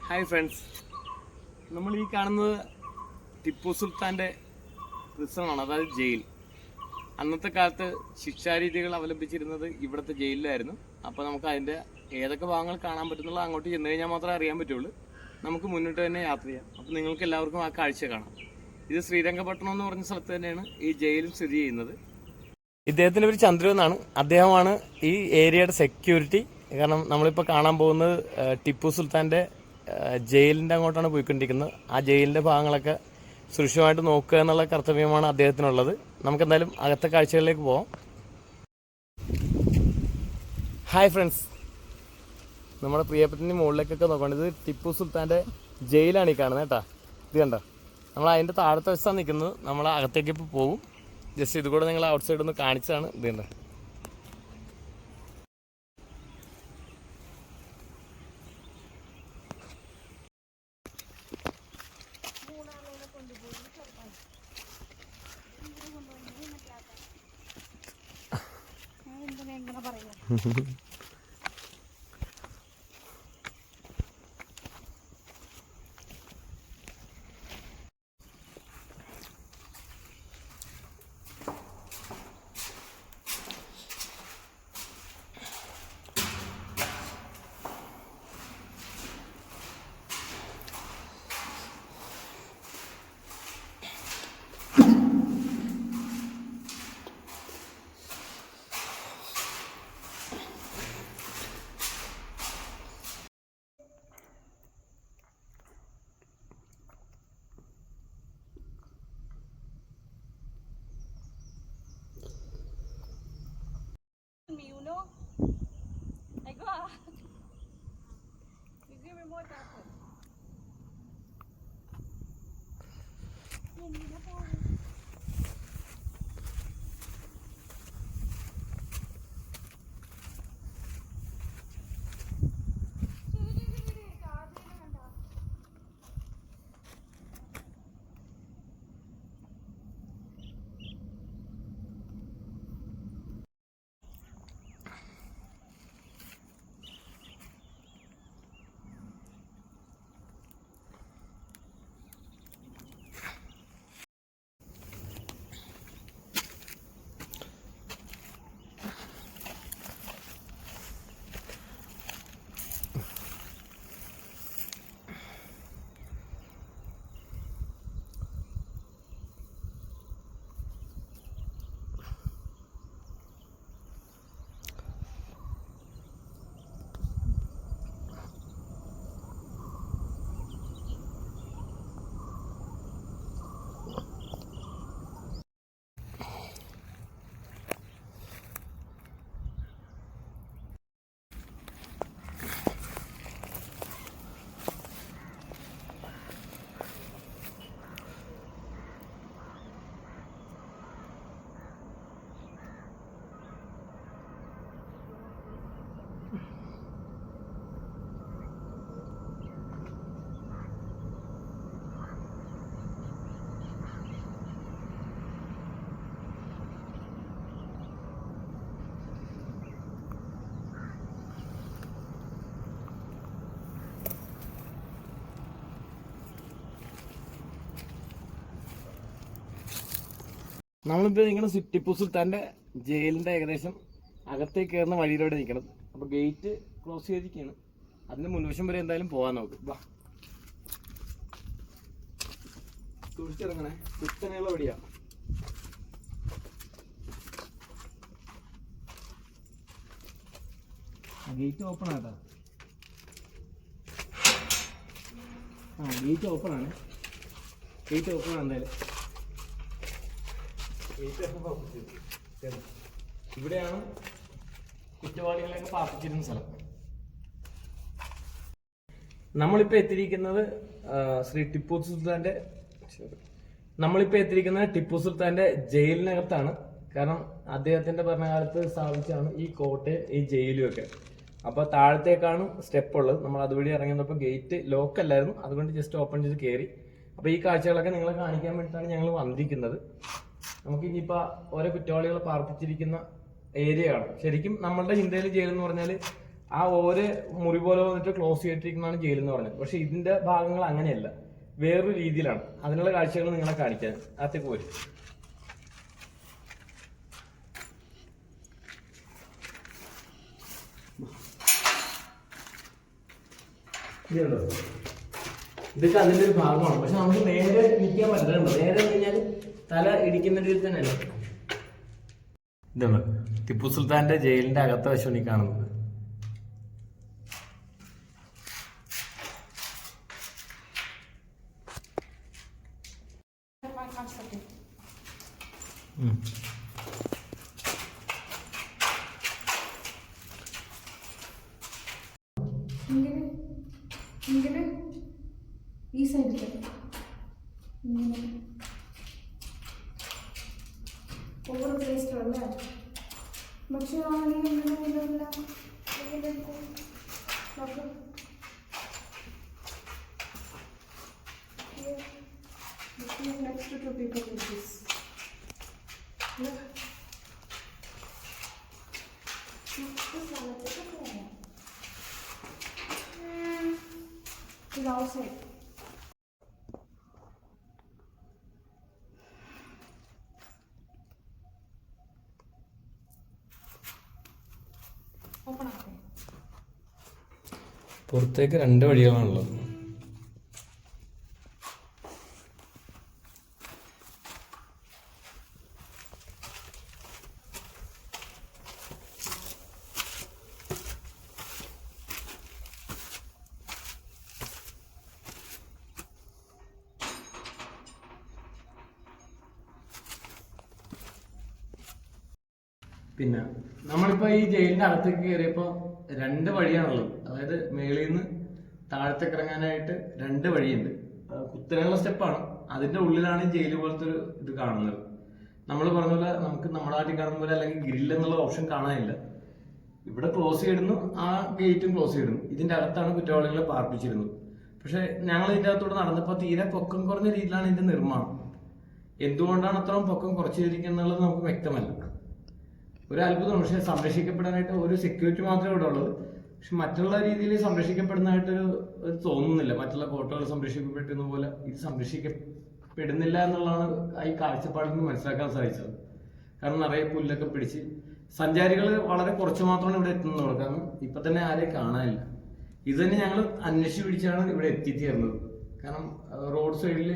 Hi friends, നമ്മൾ ഈ കാണുന്നത് ടിപ്പു സുൽത്താൻ്റെ പ്രിസണാണ്, അതായത് ജയിൽ. അന്നത്തെ കാലത്ത് ശിക്ഷാരീതികൾ അവലംബിച്ചിരുന്നത് ഇവിടുത്തെ ജയിലിലായിരുന്നു. അപ്പോൾ നമുക്ക് അതിൻ്റെ ഏതൊക്കെ ഭാഗങ്ങൾ കാണാൻ പറ്റുന്നുള്ള അങ്ങോട്ട് ചെന്ന് കഴിഞ്ഞാൽ മാത്രമേ അറിയാൻ പറ്റുള്ളൂ. നമുക്ക് മുന്നോട്ട് തന്നെ യാത്ര ചെയ്യാം. അപ്പോൾ നിങ്ങൾക്ക് എല്ലാവർക്കും ആ കാഴ്ച കാണാം. ഇത് ശ്രീരംഗപട്ടണം എന്ന് പറഞ്ഞ സ്ഥലത്ത് തന്നെയാണ് ഈ ജയിലും സ്ഥിതി ചെയ്യുന്നത്. ഇദ്ദേഹത്തിൻ്റെ പേര് ചന്ദ്രു എന്നാണ്. അദ്ദേഹമാണ് ഈ ഏരിയയുടെ സെക്യൂരിറ്റി. കാരണം നമ്മളിപ്പോൾ കാണാൻ പോകുന്നത് ടിപ്പു സുൽത്താൻ്റെ ജയിലിൻ്റെ അങ്ങോട്ടാണ് പോയിക്കൊണ്ടിരിക്കുന്നത്. ആ ജയിലിൻ്റെ ഭാഗങ്ങളൊക്കെ സുരക്ഷിതമായിട്ട് നോക്കുക എന്നുള്ള കർത്തവ്യമാണ് അദ്ദേഹത്തിനുള്ളത്. നമുക്കെന്തായാലും അകത്തെ കാഴ്ചകളിലേക്ക് പോവാം. ഹായ് ഫ്രണ്ട്സ്, നമ്മുടെ പ്രിയപ്പെട്ടതിൻ്റെ മുകളിലേക്കൊക്കെ നോക്കണം. ഇത് ടിപ്പു സുൽത്താൻ്റെ ജയിലാണ് ഈ കാണുന്നത് കേട്ടോ. ഇത് കണ്ടോ, നമ്മൾ അതിൻ്റെ താഴത്തെ വശത്താണ് നിൽക്കുന്നത്. നമ്മൾ അകത്തേക്ക് ഇപ്പോൾ പോകും. ജസ്റ്റ് ഇത് കൂടെ നിങ്ങൾ ഔട്ട് സൈഡ് ഒന്ന് കാണിച്ചതാണ്. ഇത് കണ്ടോ, Miuno. Ay ko ah. Bigyan mo tapo. Yan na po. നമ്മളിപ്പോൾ നിൽക്കുന്ന ടിപ്പു സുൽത്താൻ്റെ ജയിലിൻ്റെ ഏകദേശം അകത്തേക്ക് കയറുന്ന വഴിയിലൂടെ നിൽക്കണം. അപ്പോൾ ഗേറ്റ് ക്ലോസ് ചെയ്തിരിക്കുകയാണ്. അതിൻ്റെ മുൻവശം വരെ എന്തായാലും പോകാൻ നോക്കും. വാ, സൂക്ഷിച്ചിറങ്ങണേ, കുത്തനെയുള്ള വഴിയാണ്. ഗേറ്റ് ഓപ്പൺ ആട്ടാ. ഗേറ്റ് ഓപ്പൺ ആണ്. ഗേറ്റ് ഓപ്പൺ ആണ് എന്തായാലും. ഇവിടെയാണ് കുറ്റവാളികളെയൊക്കെ പാർപ്പിച്ചിരുന്ന സ്ഥലം. നമ്മളിപ്പോൾ എത്തിയിരിക്കുന്നത് ടിപ്പു സുൽത്താന്റെ ജയിലിനകത്താണ്. കാരണം അദ്ദേഹത്തിന്റെ ഭരണകാലത്ത് സ്ഥാപിച്ചാണ് ഈ കോട്ടയും ഈ ജയിലും ഒക്കെ. അപ്പൊ താഴത്തേക്കാണ് സ്റ്റെപ്പ് ഉള്ളത്. നമ്മൾ അതുവഴി ഇറങ്ങുന്നപ്പോൾ ഗേറ്റ് ലോക്ക് അല്ലായിരുന്നു, അതുകൊണ്ട് ജസ്റ്റ് ഓപ്പൺ ചെയ്ത് കയറി. അപ്പൊ ഈ കാഴ്ചകളൊക്കെ നിങ്ങളെ കാണിക്കാൻ വേണ്ടിയിട്ടാണ് ഞങ്ങൾ വന്നിരിക്കുന്നത്. നമുക്ക് ഇനിയിപ്പോൾ ഓരോ കുറ്റവാളികളെ പാർപ്പിച്ചിരിക്കുന്ന ഏരിയ ആണ്. ശരിക്കും നമ്മളുടെ ഇന്ത്യയിലെ ജയിൽ എന്ന് പറഞ്ഞാൽ ആ ഓരോ മുറി പോലെ വന്നിട്ട് ക്ലോസ് ചെയ്തിരിക്കുന്നതാണ് ജയിൽ എന്ന് പറഞ്ഞത്. പക്ഷെ ഇതിന്റെ ഭാഗങ്ങൾ അങ്ങനെയല്ല, വേറൊരു രീതിയിലാണ്. അതിനുള്ള കാഴ്ചകൾ നിങ്ങളെ കാണിക്കാൻ അകത്തേക്ക് പോരും. ഇതൊക്കെ അതിന്റെ ഒരു ഭാഗമാണ്. പക്ഷെ നമുക്ക് നേരെ നിൽക്കാൻ പറ്റുന്നുണ്ടോ? നേരെ കഴിഞ്ഞാൽ തല ഇടിക്കുന്ന രീതിയിൽ തന്നെയല്ല. ഇതാണ് ടിപ്പു സുൽത്താന്റെ ജയിലിന്റെ അകത്ത വശമാണ് ഈ കാണുന്നത്. ഇങ്ങനെ ഈ സൈഡിൽ ഇങ്ങനെ ഓവർ ടേസ്റ്റ് അല്ലേ? പക്ഷെ next to people with this. It's outside. Open up. പുറത്തേക്ക് 2 വഴികളാണുള്ളത്. പിന്നെ നമ്മളിപ്പോ ഈ ജയിലിന്റെ അകത്തേക്ക് കയറിയപ്പോ 2 വഴിയാണുള്ളത്. അതായത് മേളിൽ നിന്ന് താഴത്തേക്ക് ഇറങ്ങാനായിട്ട് 2 വഴിയുണ്ട്. കുത്തനെയുള്ള സ്റ്റെപ്പാണ്. അതിന്റെ ഉള്ളിലാണ് ഈ ജയിൽ പോലത്തെ ഒരു ഇത് കാണുന്നത്. നമ്മൾ പറഞ്ഞ പോലെ നമുക്ക് നമ്മുടെ നാട്ടിൽ കാണുന്ന പോലെ അല്ലെങ്കിൽ ഗ്രില്ല് എന്നുള്ള ഓപ്ഷൻ കാണാനില്ല. ഇവിടെ ക്ലോസ് ചെയ്തിരുന്നു, ആ ഗേറ്റും ക്ലോസ് ചെയ്തിരുന്നു. ഇതിന്റെ അകത്താണ് കുറ്റവാളികളെ പാർപ്പിച്ചിരുന്നത്. പക്ഷെ ഞങ്ങൾ ഇതിന്റെ അകത്തോട് നടന്നപ്പോൾ തീരെ പൊക്കം കുറഞ്ഞ രീതിയിലാണ് ഇതിന്റെ നിർമ്മാണം. എന്തുകൊണ്ടാണ് അത്രയും പൊക്കം കുറച്ചിരിക്കുന്നത് നമുക്ക് വ്യക്തമല്ല. ഒരു അത്ഭുതമാണ്. പക്ഷെ സംരക്ഷിക്കപ്പെടാനായിട്ട് ഒരു സെക്യൂരിറ്റി മാത്രമേ ഇവിടെ ഉള്ളത്. പക്ഷെ മറ്റുള്ള രീതിയിൽ സംരക്ഷിക്കപ്പെടുന്നതായിട്ടൊരു തോന്നുന്നില്ല. മറ്റുള്ള കോട്ടകൾ സംരക്ഷിക്കപ്പെട്ടിരുന്ന പോലെ ഇത് സംരക്ഷിക്കപ്പെടുന്നില്ല എന്നുള്ളതാണ് ഈ കാഴ്ചപ്പാടിൽ നിന്ന് മനസ്സിലാക്കാൻ സാധിച്ചത്. കാരണം നിറയെ പുല്ലൊക്കെ പിടിച്ച് സഞ്ചാരികൾ വളരെ കുറച്ച് മാത്രമാണ് ഇവിടെ എത്തുന്നുള്ളൂ. കാരണം ഇപ്പൊ തന്നെ ആരെയും കാണാനില്ല. ഇത് തന്നെ ഞങ്ങൾ അന്വേഷിച്ച് പിടിച്ചാണ് ഇവിടെ എത്തിച്ചേർന്നത്. കാരണം റോഡ് സൈഡിൽ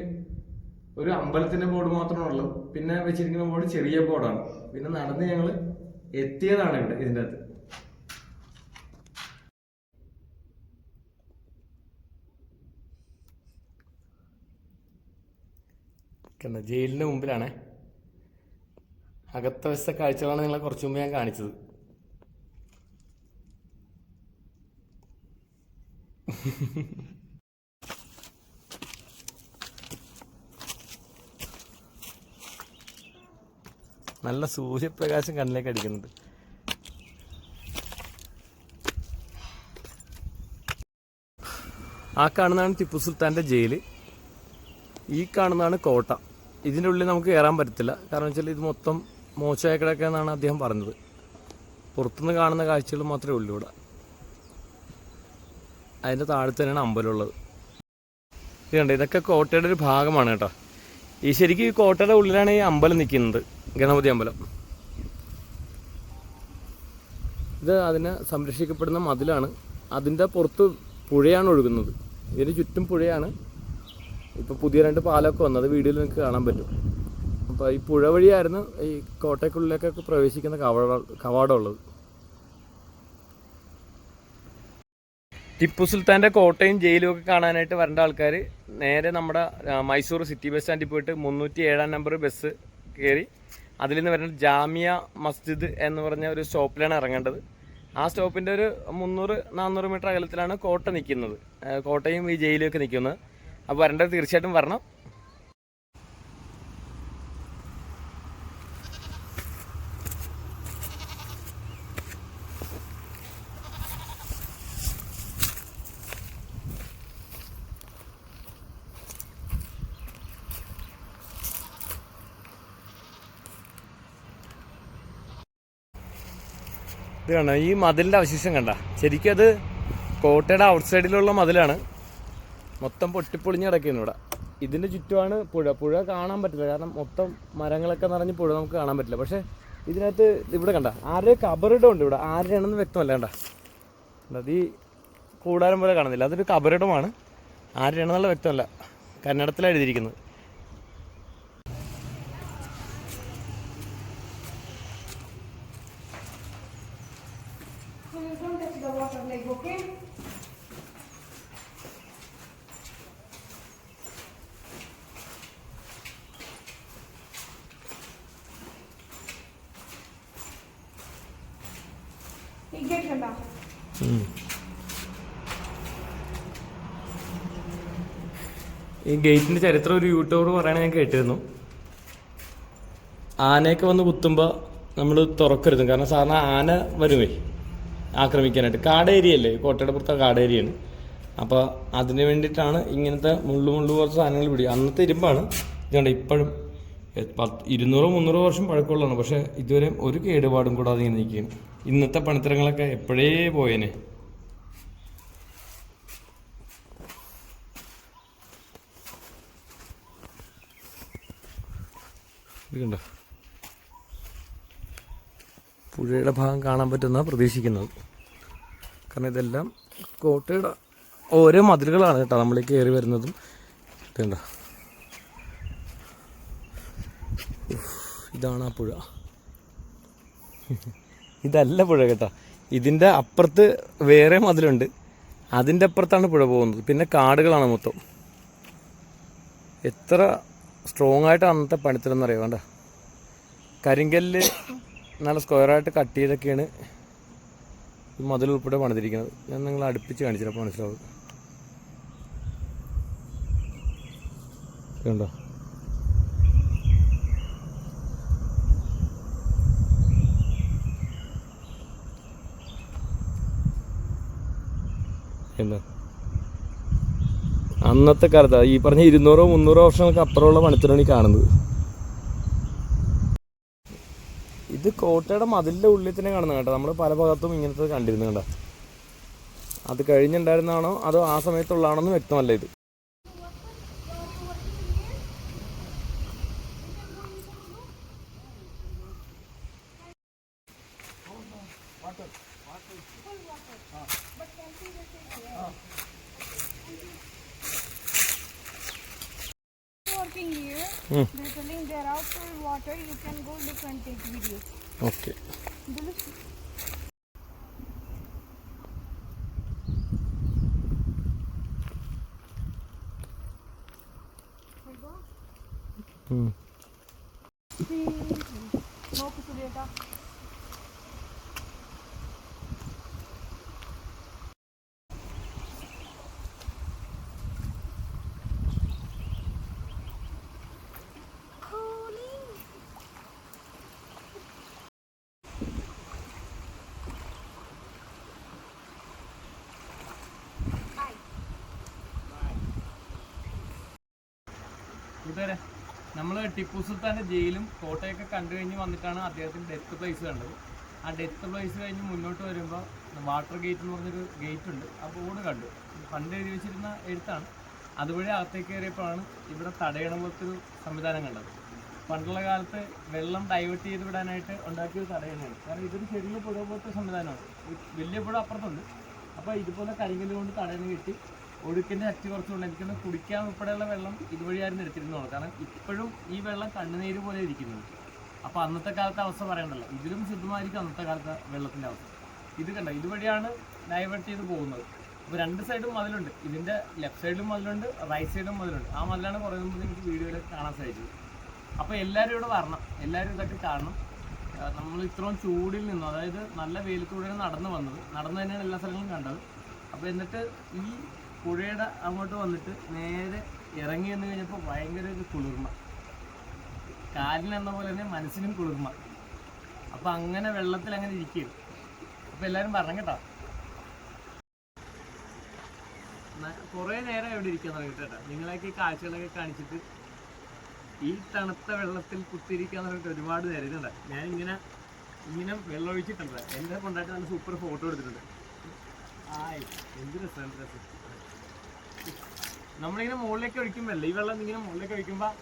ഒരു അമ്പലത്തിന്റെ ബോർഡ് മാത്രമാണ് ഉള്ളത്. പിന്നെ വെച്ചിരിക്കുന്ന ബോർഡ് ചെറിയ ബോർഡാണ്. പിന്നെ നടന്ന് ഞങ്ങൾ എത്തിയതാണ് ഇവിടെ ഇതിൻ്റെ അകത്ത്. ജയിലിന്റെ മുമ്പിലാണേ. അകത്ത വശത്തെ കാഴ്ചകളാണ് നിങ്ങളെ കുറച്ചു മുമ്പ് ഞാൻ കാണിച്ചത്. നല്ല സൂര്യപ്രകാശം കണ്ണിലേക്ക് അടിക്കുന്നുണ്ട്. ആ കാണുന്നതാണ് ടിപ്പു സുൽത്താൻ്റെ ജയില്. ഈ കാണുന്നതാണ് കോട്ട. ഇതിൻ്റെ ഉള്ളിൽ നമുക്ക് കയറാൻ പറ്റത്തില്ല. കാരണം വെച്ചാൽ ഇത് മൊത്തം മോശമായ കിടക്കുകയെന്നാണ് അദ്ദേഹം പറഞ്ഞത്. പുറത്തുനിന്ന് കാണുന്ന കാഴ്ചകൾ മാത്രമേ ഉള്ളൂ ഇവിടെ. അതിൻ്റെ താഴത്ത് തന്നെയാണ് അമ്പലമുള്ളത്. ഇത് കണ്ടോ, ഇതൊക്കെ കോട്ടയുടെ ഒരു ഭാഗമാണ് കേട്ടോ. ഈ ശരിക്കും ഈ കോട്ടയുടെ ഉള്ളിലാണ് ഈ അമ്പലം നിൽക്കുന്നത്, ഗണപതി അമ്പലം. ഇത് അതിനെ സംരക്ഷിക്കപ്പെടുന്ന മതിലാണ്. അതിൻ്റെ പുറത്ത് പുഴയാണ് ഒഴുകുന്നത്. ഇതിന് ചുറ്റും പുഴയാണ്. ഇപ്പോൾ പുതിയ 2 പാലമൊക്കെ വന്നത് വീഡിയോയിൽ നിങ്ങൾക്ക് കാണാൻ പറ്റും. അപ്പോൾ ഈ പുഴ വഴിയായിരുന്നു ഈ കോട്ടയ്ക്കുള്ളിലേക്കൊക്കെ പ്രവേശിക്കുന്ന കവാടമുള്ളത്. ടിപ്പു സുൽത്താൻ്റെ കോട്ടയും ജയിലും ഒക്കെ കാണാനായിട്ട് വരേണ്ട ആൾക്കാർ നേരെ നമ്മുടെ മൈസൂർ സിറ്റി ബസ് സ്റ്റാൻഡിൽ പോയിട്ട് 307 നമ്പർ ബസ് കയറി അതിൽ നിന്ന് വരുന്നത് ജാമിയ മസ്ജിദ് എന്ന് പറഞ്ഞ ഒരു സ്റ്റോപ്പിലാണ് ഇറങ്ങേണ്ടത്. ആ സ്റ്റോപ്പിൻ്റെ ഒരു 300-400 മീറ്റർ അകലത്തിലാണ് കോട്ട നിൽക്കുന്നത്. കോട്ടയും ഈ ജയിലും ഒക്കെ നിൽക്കുന്നത്. അപ്പോൾ വരേണ്ടത് തീർച്ചയായിട്ടും വരണം. ഇത് കണ്ട ഈ മതിലിൻ്റെ അവശേഷം കണ്ട, ശരിക്കും അത് കോട്ടയുടെ ഔട്ട് സൈഡിലുള്ള മതിലാണ്. മൊത്തം പൊട്ടിപ്പൊളിഞ്ഞ് കിടക്കുന്നു ഇവിടെ. ഇതിൻ്റെ ചുറ്റുമാണ് പുഴ. പുഴ കാണാൻ പറ്റില്ല, കാരണം മൊത്തം മരങ്ങളൊക്കെ നിറഞ്ഞ് പുഴ നമുക്ക് കാണാൻ പറ്റില്ല. പക്ഷേ ഇതിനകത്ത് ഇവിടെ കണ്ട ആരുടെ കബറിടം ഉണ്ട് ഇവിടെ, ആരുടെയാണെന്ന് വ്യക്തമല്ല. കണ്ട അത് ഈ കൂടാരം പോലെ കാണുന്നില്ല, അതൊരു കബറിടമാണ്. ആരുടെയാണെന്നുള്ള വ്യക്തമല്ല, കന്നഡത്തിലാണ് എഴുതിയിരിക്കുന്നത്. Don't touch the water leg, okay? ഈ ഗേറ്റ് കണ്ടോ? ഈ ഗേറ്റിൻ്റെ ചരിത്രം ഒരു യൂട്യൂബർ പറയണത് ഞാൻ കേട്ടിരുന്നു. ആനയൊക്കെ വന്ന് കുത്തുമ്പോൾ നമ്മൾ തുറക്കരുത്, കാരണം സാധാരണ ആന വരുമേ ആക്രമിക്കാനായിട്ട്. കാട് ഏരിയ അല്ലേ, കോട്ടയുടെ പുറത്തെ കാട് ഏരിയയാണ്. അപ്പോൾ അതിന് വേണ്ടിയിട്ടാണ് ഇങ്ങനത്തെ മുള്ളു കുറച്ച് സാധനങ്ങൾ പിടിക്കുക. അന്നത്തെ ഇരുമ്പാണ്. ഇതുകൊണ്ട് ഇപ്പോഴും 200-300 വർഷം പഴക്കമുള്ളതാണ്. പക്ഷേ ഇതുവരെ ഒരു കേടുപാടും കൂടാതെ ഇങ്ങനെ നിൽക്കുകയാണ്. ഇന്നത്തെ പണിത്തരങ്ങളൊക്കെ എപ്പോഴേ പോയേനെ. ഇത് കണ്ടോ, പുഴയുടെ ഭാഗം കാണാൻ പറ്റുന്ന പ്രതീക്ഷിക്കുന്നത്. കാരണം ഇതെല്ലാം കോട്ടയുടെ ഓരോ മതിലുകളാണ് കേട്ടോ നമ്മൾ കയറി വരുന്നതും. ഇതുണ്ടോ, ഇതാണ് ആ പുഴ. ഇതല്ല പുഴ കേട്ടോ, ഇതിൻ്റെ അപ്പുറത്ത് വേറെ മതിലുണ്ട്, അതിൻ്റെ അപ്പുറത്താണ് പുഴ പോകുന്നത്. പിന്നെ കാടുകളാണ് മൊത്തം. എത്ര സ്ട്രോങ് ആയിട്ട് അന്നത്തെ പണിത്തരെന്നറിയാം. വേണ്ട കരിങ്കല്ല് നല്ല സ്ക്വയറായിട്ട് കട്ട് ചെയ്തൊക്കെയാണ് ഈ മതിൽ ഉൾപ്പെടെ പണിതിരിക്കുന്നത്. ഞാൻ നിങ്ങൾ അടുപ്പിച്ച് കാണിച്ചപ്പോൾ മനസ്സിലാവും. കണ്ടോ, എന്താ അന്നത്തെ കാലത്ത് ഈ പറഞ്ഞ 200-300 വർഷങ്ങൾക്ക് അപ്പുറമുള്ള പണിത്തരമാണ് ഈ കാണുന്നത്. ഇത് കോട്ടയുടെ മതിലിൻ്റെ ഉള്ളിൽ തന്നെ കാണുന്നത് കേട്ടോ. നമ്മൾ പല ഭാഗത്തും ഇങ്ങനത്തെ കണ്ടിരുന്നു കേട്ടോ. അത് കഴിഞ്ഞുണ്ടായിരുന്നാണോ അതോ ആ സമയത്തുള്ളതാണോന്ന് വ്യക്തമല്ല ഇത്. Working here, they're telling they're out for water. You can go look and take videos. Okay, നോക്ക് സുരേട്ടാ. കൂട്ടുകാരെ, നമ്മൾ ടിപ്പു സുൽത്താൻ്റെ ജയിലും കോട്ടയൊക്കെ കണ്ടു കഴിഞ്ഞ് വന്നിട്ടാണ് അദ്ദേഹത്തിൻ്റെ ഡെത്ത് പ്ലേസ് കണ്ടത്. ആ ഡെത്ത് പ്ലേസ് കഴിഞ്ഞ് മുന്നോട്ട് വരുമ്പോൾ വാട്ടർ ഗേറ്റ് എന്ന് പറഞ്ഞൊരു ഗേറ്റ് ഉണ്ട്. ആ ബോർഡ് കണ്ടു. പണ്ട് എഴുതി വെച്ചിരുന്ന എഴുത്താണ്. അതുവഴി അകത്തേക്ക് കയറിയപ്പോഴാണ് ഇവിടെ തടയണ പോലത്തൊരു സംവിധാനം കണ്ടത്. പണ്ടുള്ള കാലത്ത് വെള്ളം ഡൈവേർട്ട് ചെയ്ത് വിടാനായിട്ട് ഉണ്ടാക്കിയൊരു തടയണയാണ്. കാരണം ഇതൊരു ചെറിയ പുഴ പോലത്തെ സംവിധാനമാണ്. വലിയ പുഴ അപ്പുറത്തുണ്ട്. അപ്പോൾ ഇതുപോലെ കരിങ്കല്ല് കൊണ്ട് തടയണ കെട്ടി ഒഴുക്കിൻ്റെ ശക്തി കുറച്ചുകൊണ്ട് എനിക്കൊന്ന് കുടിക്കാൻ ഉൾപ്പെടെയുള്ള വെള്ളം ഇതുവഴിയായിരുന്നു എടുത്തിരുന്നുള്ളൂ. കാരണം ഇപ്പോഴും ഈ വെള്ളം കണ്ണുനീര് പോലെ ഇരിക്കുന്നത്. അപ്പോൾ അന്നത്തെ കാലത്തെ അവസ്ഥ പറയണ്ടല്ലോ, ഇതിലും ശുദ്ധമായിരിക്കും അന്നത്തെ കാലത്തെ വെള്ളത്തിൻ്റെ അവസ്ഥ. ഇത് കണ്ട, ഇതുവഴിയാണ് ഡൈവേർട്ട് ചെയ്ത് പോകുന്നത്. അപ്പോൾ രണ്ട് സൈഡും മതിലുണ്ട്. ഇതിൻ്റെ ലെഫ്റ്റ് സൈഡിലും മതിലുണ്ട്, റൈറ്റ് സൈഡും മതിലുണ്ട്. ആ മതിലാണ് കുറേ മുമ്പ് എനിക്ക് വീഡിയോയിൽ കാണാൻ സാധിച്ചത്. അപ്പോൾ എല്ലാവരും ഇവിടെ വരണം, എല്ലാവരും ഇതൊക്കെ കാണണം. നമ്മൾ ഇത്രയും ചൂടിൽ നിന്നും, അതായത് നല്ല വെയിലത്തൂടെയാണ് നടന്നു തന്നെയാണ് എല്ലാ സ്ഥലങ്ങളും കണ്ടത്. അപ്പോൾ എന്നിട്ട് ഈ പുഴയുടെ അങ്ങോട്ട് വന്നിട്ട് നേരെ ഇറങ്ങി വന്നു കഴിഞ്ഞപ്പോൾ ഭയങ്കര ഒരു കുളിർമ, കാലിനെന്ന പോലെ തന്നെ മനസ്സിനും കുളിർമ. അപ്പോൾ അങ്ങനെ വെള്ളത്തിൽ അങ്ങനെ ഇരിക്കുകയും. അപ്പോൾ എല്ലാവരും പറഞ്ഞു കേട്ടോ. കുറേ നേരം എവിടെ ഇരിക്കാൻ തുടങ്ങിയിട്ട് കേട്ടോ. നിങ്ങളൊക്കെ ഈ കാഴ്ചകളൊക്കെ കാണിച്ചിട്ട് ഈ തണുത്ത വെള്ളത്തിൽ കുത്തിയിരിക്കാൻ തുടങ്ങിയിട്ട് ഒരുപാട് നേരം ഇതുണ്ട്. ഞാനിങ്ങനെ ഇങ്ങനെ വെള്ളം ഒഴിച്ചിട്ടുണ്ട്. എന്നെ കൊണ്ടായിട്ട് നല്ല സൂപ്പർ ഫോട്ടോ എടുത്തിട്ടുണ്ട്. ആയ് എന്ത് രസം രസം. നമ്മളിങ്ങനെ മുകളിലേക്ക് ഒഴിക്കുമ്പോഴല്ലേ ഈ വെള്ളം ഇങ്ങനെ മുകളിലേക്ക് ഒഴിക്കുമ്പോൾ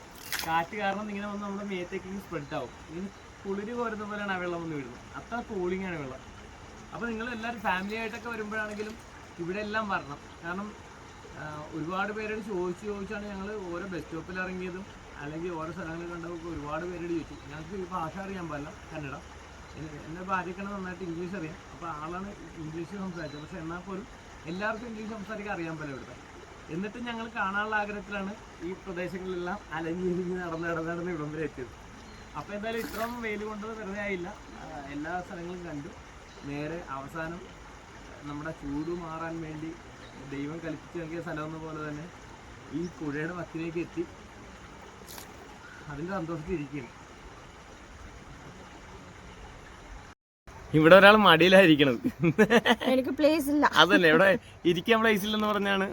കാറ്റ് കാരണം ഇങ്ങനെ വന്ന് നമ്മുടെ മേത്തേക്ക് സ്പ്രെഡ് ആവും. ഇങ്ങനെ കുളിര് കോരുന്ന പോലെയാണ് ആ വെള്ളം വന്ന് വീഴുന്നത്. അത്ര കൂളിംഗ് ആണ് വെള്ളം. അപ്പോൾ നിങ്ങൾ എല്ലാവരും ഫാമിലി ആയിട്ടൊക്കെ വരുമ്പോഴാണെങ്കിലും ഇവിടെ എല്ലാം വരണം. കാരണം ഒരുപാട് പേരോട് ചോദിച്ചാണ് ഞങ്ങൾ ഓരോ ബസ് സ്റ്റോപ്പിൽ ഇറങ്ങിയതും അല്ലെങ്കിൽ ഓരോ സ്ഥലങ്ങളിൽ കണ്ടപ്പോൾ ഒരുപാട് പേരോട് ചോദിച്ചു. ഞങ്ങൾക്ക് ഈ ഭാഷ അറിയാൻ പാടില്ല, കന്നഡ. എൻ്റെ ഭാര്യക്കാണ് നന്നായിട്ട് ഇംഗ്ലീഷ് അറിയാം. അപ്പോൾ ആളാണ് ഇംഗ്ലീഷ് സംസാരിച്ചത്. പക്ഷെ എന്നാൽ പോലും എല്ലാവർക്കും ഇംഗ്ലീഷ് സംസാരിക്കാൻ അറിയാൻ പറ്റില്ല ഇവിടുത്തെ. എന്നിട്ട് ഞങ്ങൾ കാണാനുള്ള ആഗ്രഹത്തിലാണ് ഈ പ്രദേശങ്ങളിലെല്ലാം അലഞ്ഞ് നടന്ന് ഇവിടം വരെ എത്തിയത്. അപ്പോൾ എന്തായാലും ഇത്രയും വെയിൽ കൊണ്ടത് വെറുതെ ആയില്ല. എല്ലാ സ്ഥലങ്ങളും കണ്ടു. നേരെ അവസാനം നമ്മുടെ ചൂട് മാറാൻ വേണ്ടി ദൈവം കൽപ്പിച്ച് നൽകിയ സ്ഥലമെന്ന പോലെ തന്നെ ഈ പുഴയുടെ വക്കിലേക്ക് എത്തി. അതിൻ്റെ സന്തോഷത്തിലിരിക്കുകയാണ്. ഇവിടെ ഒരാൾ മടിയിലായിരിക്കണത്. എനിക്ക് പ്ലേസ് ഇല്ല. അതല്ലേ ഇവിടെ ഇരിക്കാൻ പ്ലേസ് ഇല്ലെന്ന് പറഞ്ഞാണ്